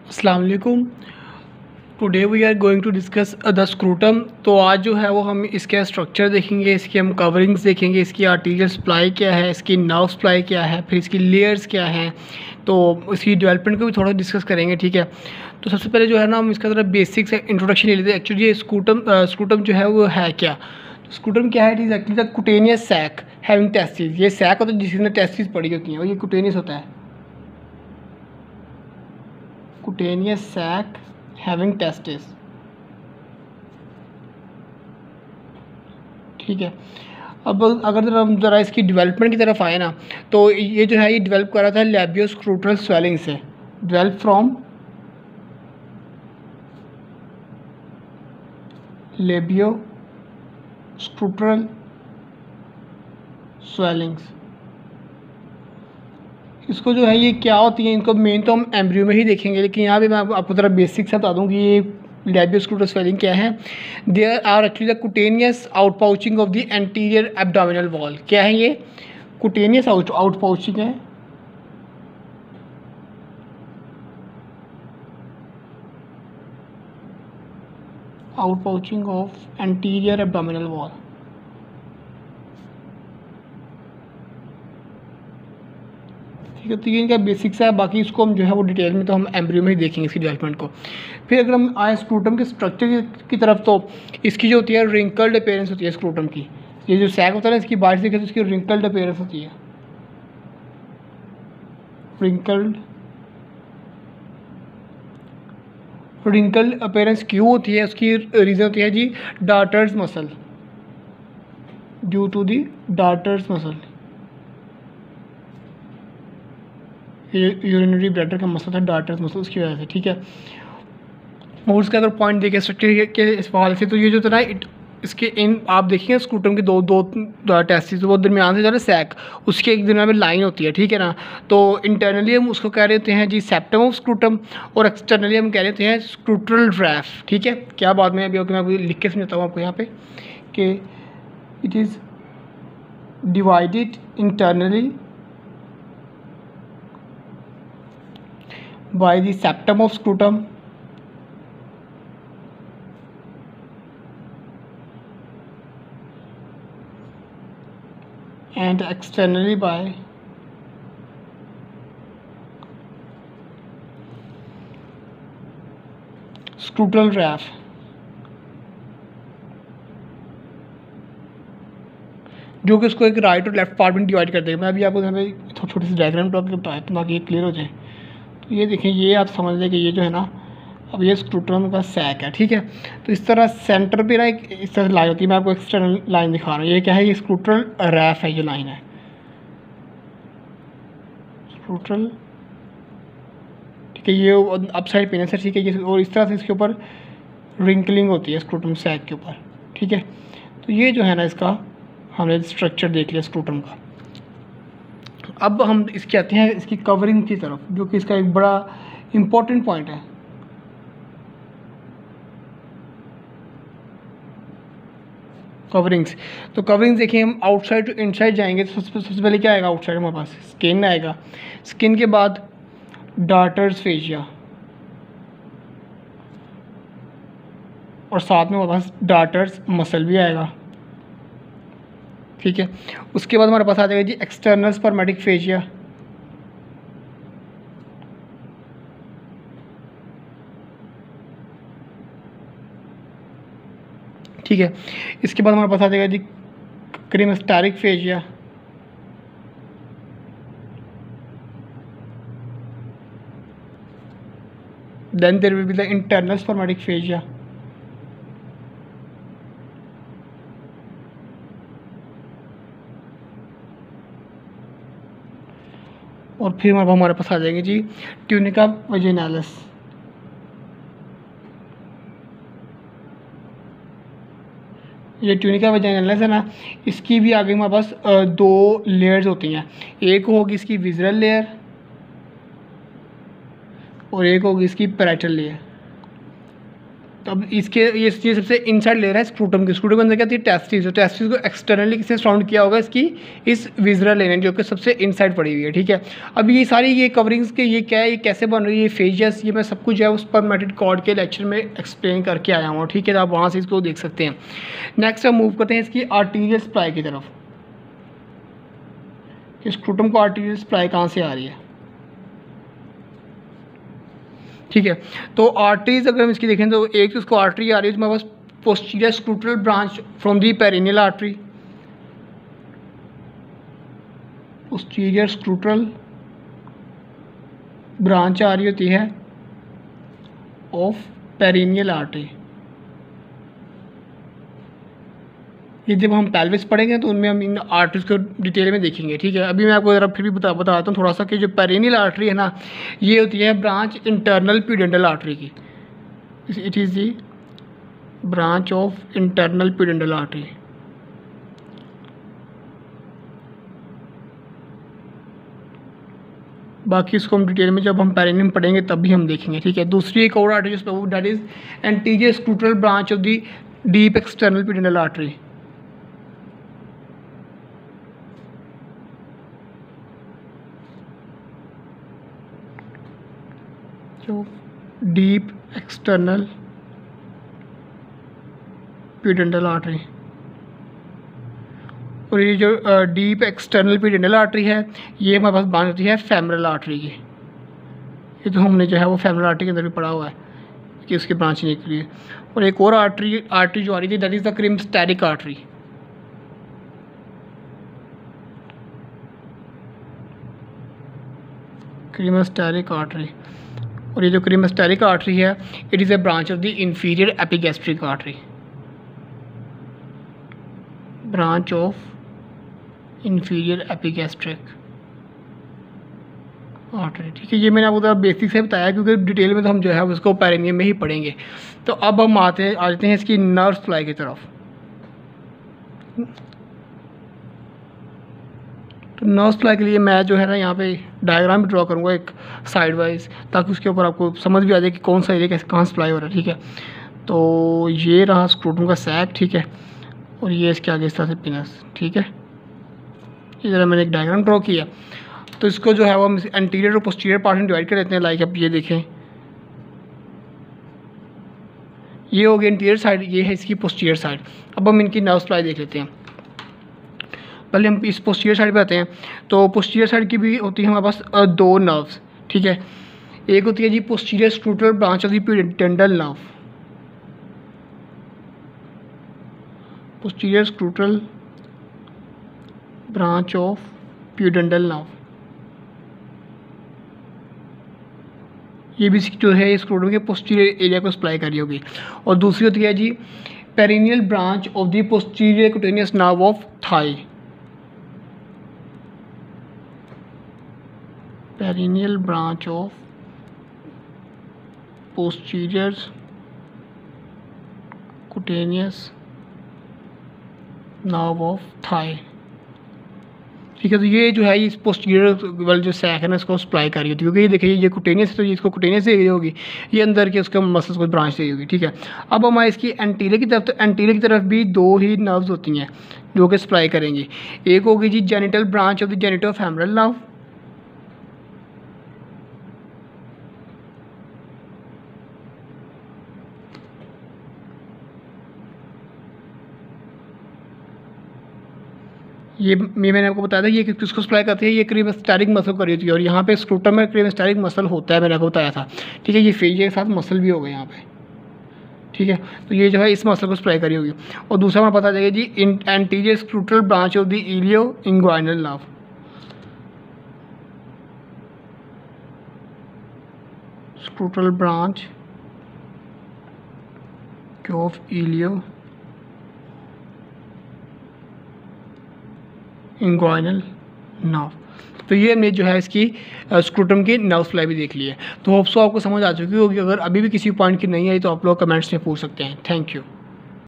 अस्सलाम वालेकुम। Today we are going to discuss the scrotum. तो आज जो है वो हम इसके स्ट्रक्चर देखेंगे, इसकी हम कवरिंग्स देखेंगे, इसकी आर्टीरियल सप्लाई क्या है, इसकी नर्व सप्लाई क्या है, फिर इसकी लेयर्स क्या हैं, तो इसकी डेवलपमेंट को भी थोड़ा डिस्कस करेंगे। ठीक है, तो सबसे पहले जो है ना हम इसका ज़रा बेसिक से इंट्रोडक्शन ले लेते हैं। एक्चुअली ये स्क्रूटम जो है वो है क्या। तो स्क्रूटम क्या है, it is actually the cutaneous sac having testis. ये सैक होता है जिसमें टेस्टिस पड़ी होती हैं और ये कुटेनियस होता है, कुटेनियस सैक हैविंग टेस्टिस। ठीक है, अब अगर हम ज़रा इसकी डेवलपमेंट की तरफ आए ना, तो ये जो है ये डेवलप कर रहा था लेबियो स्क्रूटरल स्वेलिंग से, डेवलप फ्रॉम लेबियो स्क्रूटरल स्वेलिंग्स। इसको जो है ये क्या होती है, इनको मेन तो हम एम्ब्रियो में ही देखेंगे, लेकिन यहाँ पे मैं आपको ज़रा बेसिक से बता दूँ कि ये लेबियो स्क्रूटरल स्वेलिंग क्या है। There are actually the cutaneous out pouching of the anterior abdominal wall. क्या है ये? कुटेनियस आउट पाउचिंग है, out pouching of anterior abdominal wall. ठीक है, तो ये इनका बेसिक्स है, बाकी इसको हम जो है वो डिटेल में तो हम एम्ब्रियो में ही देखेंगे इसकी डेवलपमेंट को। फिर अगर हम आए स्क्रूटम के स्ट्रक्चर की तरफ, तो इसकी जो होती है रिंकल्ड अपीयरेंस होती है स्क्रूटम की। ये जो सैक होता है ना, इसकी बाहर से देखें तो इसकी रिंकल्ड अपीयरेंस होती है, रिंकल्ड अपीयरेंस क्यों होती है, उसकी रीज़न होती है जी dartos muscle, due to the dartos muscle. Urinary bladder का मसल था डार्टर्स मसल, उसकी वजह से। ठीक है, और उसका अगर पॉइंट देखें स्ट्रक्चर के इस हवाले से, तो ये जो था ना इसके इन आप देखिए स्क्रूटम के दो टेस्टिस, वो दरमियान से जो है सैक, उसके एक दरमियान में लाइन होती है। ठीक है ना, तो इंटरनली हम उसको कह रहे होते हैं जी सेप्टम ऑफ स्क्रूटम, और एक्सटर्नली हम कह रहे होते हैं स्क्रूटरल रैफ। ठीक है, क्या बाद में अभी मैं अभी लिख के समझाता हूँ आपको यहाँ पे कि it is divided internally by the septum of scrotum and externally by scrotal raphe। जो कि उसको एक राइट और लेफ्ट पार्ट में डिवाइड कर देगा। मैं अभी आपको यहाँ पे छोटी सी डायग्राम टॉप के बताया ताकि ये क्लियर हो जाए। तो ये देखें, ये आप समझ लें कि ये जो है ना, अब ये स्क्रूटम का सैक है। ठीक है, तो इस तरह सेंटर पे ना एक इस तरह लाइन होती है, मैं आपको एक्सटर्नल लाइन दिखा रहा हूँ। ये क्या है, ये स्क्रूटरल रैफ है, ये लाइन है स्क्रूटरल। ठीक है, ये अप साइड पेन है। ठीक है, ये और इस तरह से इसके ऊपर रिंकलिंग होती है स्क्रूटम सैक के ऊपर। ठीक है, तो ये जो है ना इसका हमने स्ट्रक्चर देख लिया स्क्रूटम का। अब हम इसके आते हैं इसकी कवरिंग की तरफ, जो कि इसका एक बड़ा इम्पोर्टेंट पॉइंट है। कवरिंग्स, तो कवरिंग्स देखिए, हम आउटसाइड टू इनसाइड जाएंगे तो सबसे पहले क्या आएगा, आउटसाइड हमारे पास स्किन आएगा, स्किन के बाद डार्टर्स फेशिया, और साथ में हमारे पास डार्टर्स मसल भी आएगा। ठीक है, उसके बाद हमारे पास आ जाएगा जी एक्सटर्नल स्पर्मेटिक फेशिया, ठीक है, इसके बाद हमारे पास आ जाएगा जी cremasteric fascia, then there will be the internal spermatic fascia, और फिर हमारे पास आ जाएंगे जी ट्यूनिका वैजिनालिस। ये ट्यूनिका वैजिनालिस है ना, इसकी भी आगे हमारे पास दो लेयर्स होती हैं। एक होगी इसकी विज़रल लेयर और एक होगी इसकी पैराइटल लेयर। तो अब इसके ये सबसे इनसाइड ले रहा है स्क्रूटम की। स्क्रूटम के अंदर क्या थी, टेस्टिस। तो टेस्टिस को एक्सटर्नली किसने सराउंड किया होगा, इसकी इस विजरल लेन जो कि सबसे इनसाइड पड़ी हुई है, ठीक है। अब ये सारी ये कवरिंग्स के ये क्या है, ये कैसे बन रही है, ये फेजियस, ये मैं सब कुछ जो है उस परमेटेड कॉर्ड के लेक्चर में एक्सप्लेन करके आया हूँ, ठीक है। तो आप वहाँ से इसको देख सकते हैं। नेक्स्ट हम मूव करते हैं इसकी आर्टीरियल सप्लाई की तरफ, कि स्क्रूटम को आर्टीरियल सप्लाई कहाँ से आ रही है, ठीक है। तो आर्टरीज अगर हम इसकी देखें तो एक तो इसको आर्टरी आ रही है तुम्हारे पास posterior scrotal branch from the perineal artery, posterior scrotal branch आ रही होती है ऑफ पेरिनियल आर्टरी। ये जब हम पेल्विस पढ़ेंगे तो उनमें हम इन आर्टरीज को डिटेल में देखेंगे, ठीक है। अभी मैं आपको ज़रा फिर भी बताता हूँ थोड़ा सा कि जो पेरिनियल आर्टरी है ना, ये होती है ब्रांच इंटरनल प्यूडेंटल आर्टरी की। It is the branch of internal प्यूडेंटल artery. बाकी इसको हम डिटेल में जब हम पेरिनियम पढ़ेंगे तब भी हम देखेंगे, ठीक है। दूसरी एक और आर्टरी जिसमें that is anterior scrotal branch of the deep external pudendal artery. जो डीप एक्सटर्नल प्यूडेंटल आर्टरी, और ये जो डीप एक्सटर्नल प्यूडेंटल आर्टरी है ये हमारे पास ब्रांच होती है फेमरल आर्टरी की। ये तो हमने जो है वो फेमरल आर्टरी के अंदर भी पढ़ा हुआ है कि इसकी ब्रांच निकली है। और एक और आर्टरी जो आ रही थी that is the क्रीमस्टेरिक artery. क्रीमस्टेरिक artery, और ये जो क्रीमस्टेरिक आर्टरी है it is a branch of the inferior epigastric artery. Branch of inferior epigastric artery, ठीक है। ये मैंने आपको बेसिक से बताया क्योंकि डिटेल में तो हम जो है उसको पेरिनियम में ही पढ़ेंगे। तो अब हम आ जाते हैं इसकी नर्व सप्लाई की तरफ। तो नर्व सप्लाई के लिए मैं जो है ना यहाँ पे डायग्राम भी ड्रॉ करूँगा एक साइड वाइज, ताकि उसके ऊपर आपको समझ भी आ जाए कि कौन सा एरिया कैसे कहाँ सप्लाई हो रहा है, ठीक है। तो ये रहा स्क्रूटम का सैक, ठीक है, और ये इसके आगे इस तरह से पिनस, ठीक है। ये जरा मैंने एक डायग्राम ड्रॉ किया। तो इसको जो है वो हम एंटीरियर और पोस्टीरियर पार्ट में डिवाइड कर देते हैं। लाइक अब ये देखें, ये हो गई इंटीरियर साइड, ये है इसकी पोस्टीरियर साइड। अब हम इनकी नर्व सप्लाई देख लेते हैं। पहले हम इस पोस्टीरियर साइड पे आते हैं। तो पोस्टीरियर साइड की भी होती है हमारे पास दो नर्व्स, ठीक है। एक होती है जी posterior scrotal branch of the pudendal nerve, posterior scrotal branch of pudendal nerve. ये भी जो है स्क्रूटम के पोस्टीरियर एरिया को सप्लाई कर रही होगी। और दूसरी होती है जी perineal branch of the posterior cutaneous nerve of thigh, perineal branch of posterior cutaneous nerve of thigh, ठीक है। तो ये जो है इस पोस्टीरियर वाला जो सैक है ना इसको सप्लाई कर रही होती है, क्योंकि ये देखिए ये कुटेनियस है तो ये इसको कुटेनियस एरिया होगी, ये अंदर के उसके मसल्स को ब्रांच दे होगी, ठीक है। अब हमारे इसकी एंटीरियर की तरफ, तो एंटीरियर की तरफ भी दो ही नर्व्स होती हैं जो कि सप्लाई करेंगी। एक होगी जी genital branch of the genitofemoral nerve, ये मैंने आपको बताया था ये किसको सप्लाई करती है, ये क्रीमस्टेरिक मसल कर रही होती है। और यहाँ पे स्क्रूटम में क्रीमस्टेरिक मसल होता है, मैंने आपको बताया था, ठीक है। ये फेजिया के साथ मसल भी होगा यहाँ पे, ठीक है। तो ये जो है इस मसल को सप्लाई करी होगी। और दूसरा हमें पता चलेगा जी anterior scrotal branch of the ilioinguinal nerve, scrotal branch of ilioinguinal nerve. तो ये हमने जो है इसकी स्क्रूटम की नर्व सप्लाई भी देख ली है। तो होप्स आपको समझ आ चुकी होगी। अगर अभी भी किसी पॉइंट की नहीं आई तो आप लोग कमेंट्स में पूछ सकते हैं। Thank you.